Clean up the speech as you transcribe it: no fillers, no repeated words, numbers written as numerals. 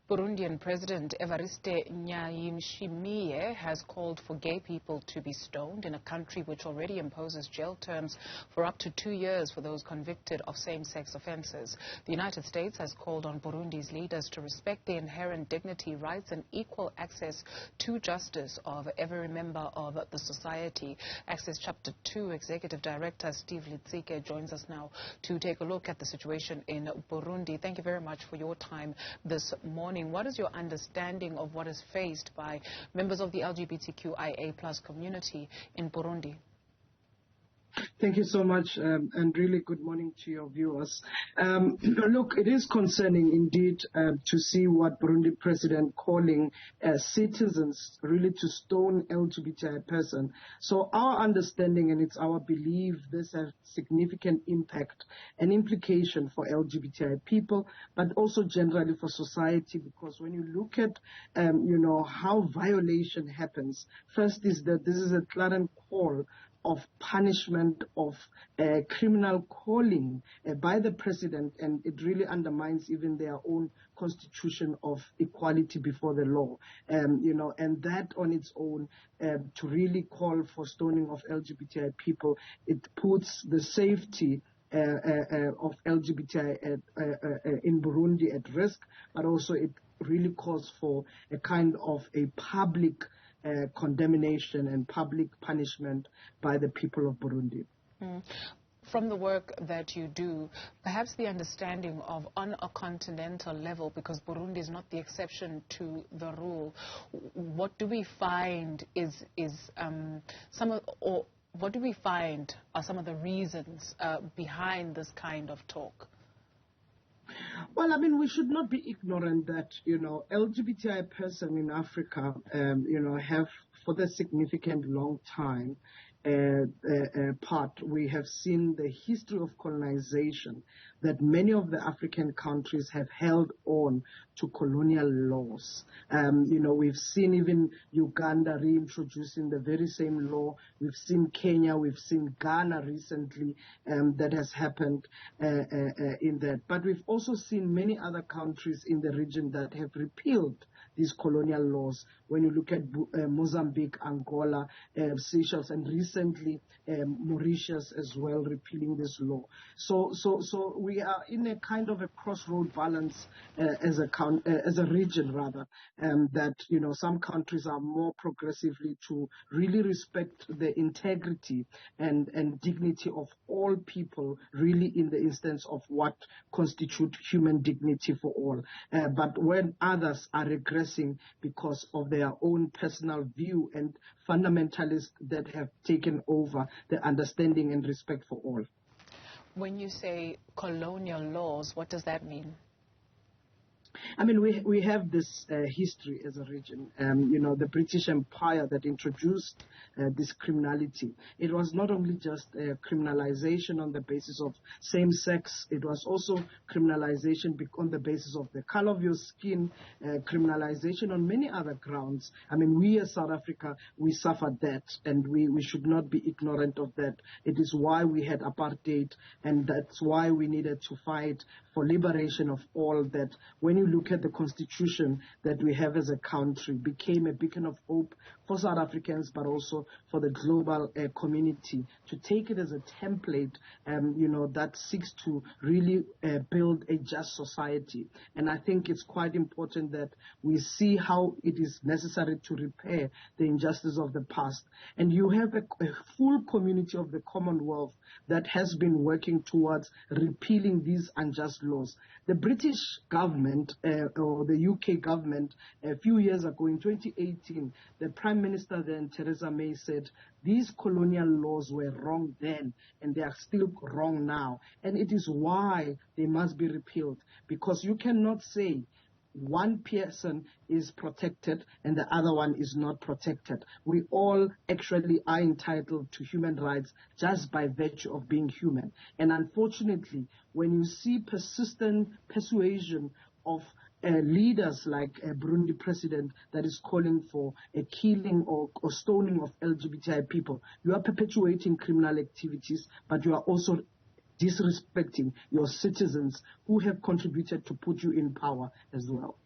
Burundian President Evariste Ndayishimiye has called for gay people to be stoned in a country which already imposes jail terms for up to 2 years for those convicted of same-sex offences. The United States has called on Burundi's leaders to respect the inherent dignity, rights and equal access to justice of every member of the society. Access Chapter 2 Executive Director Steve Letsike joins us now to take a look at the situation in Burundi. Thank you very much for your time this morning. What is your understanding of what is faced by members of the LGBTQIA+ community in Burundi? Thank you so much, and really good morning to your viewers. Look, it is concerning indeed to see what Burundi President calling citizens really to stone LGBTI person. So our understanding, and it's our belief, this has significant impact and implication for LGBTI people, but also generally for society, because when you look at, how violation happens, first is that this is a clarion call of punishment, of criminal calling by the president, and it really undermines even their own constitution of equality before the law. And that on its own, to really call for stoning of LGBTI people, it puts the safety of LGBTI in Burundi at risk, but also it really calls for a kind of a public condemnation and public punishment by the people of Burundi. From the work that you do, perhaps the understanding of on a continental level, because Burundi is not the exception to the rule, what do we find what do we find are some of the reasons behind this kind of talk? Well, I mean, we should not be ignorant that, LGBTI person in Africa, have for the significant long time we have seen the history of colonization, that many of the African countries have held on to colonial laws. We've seen even Uganda reintroducing the very same law. We've seen Kenya, we've seen Ghana recently, that has happened in that. But we've also seen many other countries in the region that have repealed these colonial laws. When you look at Mozambique, Angola, Seychelles, and recently Mauritius as well, repealing this law. So we are in a kind of a crossroad balance as a region rather, that some countries are more progressively to really respect the integrity and dignity of all people, really in the instance of what constitutes human dignity for all. But when others are regressing because of their own personal view and fundamentalists that have taken over the understanding and respect for all. When you say colonial laws, what does that mean? I mean, we have this history as a region. The British Empire that introduced this criminality. It was not only just criminalization on the basis of same sex. It was also criminalization on the basis of the color of your skin, criminalization on many other grounds. I mean, we as South Africa, we suffered that, and we should not be ignorant of that. It is why we had apartheid, and that's why we needed to fight for liberation of all that. When you look at the constitution that we have as a country, became a beacon of hope for South Africans, but also for the global community, to take it as a template, that seeks to really build a just society. And I think it's quite important that we see how it is necessary to repair the injustice of the past. And you have a full community of the Commonwealth that has been working towards repealing these unjust laws. The British government, or the UK government, a few years ago in 2018, the Prime Minister then, Theresa May, said these colonial laws were wrong then and they are still wrong now. And it is why they must be repealed, because you cannot say one person is protected and the other one is not protected. We all actually are entitled to human rights just by virtue of being human. And unfortunately, when you see persistent persuasion of leaders like Burundi President that is calling for a killing or stoning of LGBTI people, you are perpetuating criminal activities, but you are also disrespecting your citizens who have contributed to put you in power as well.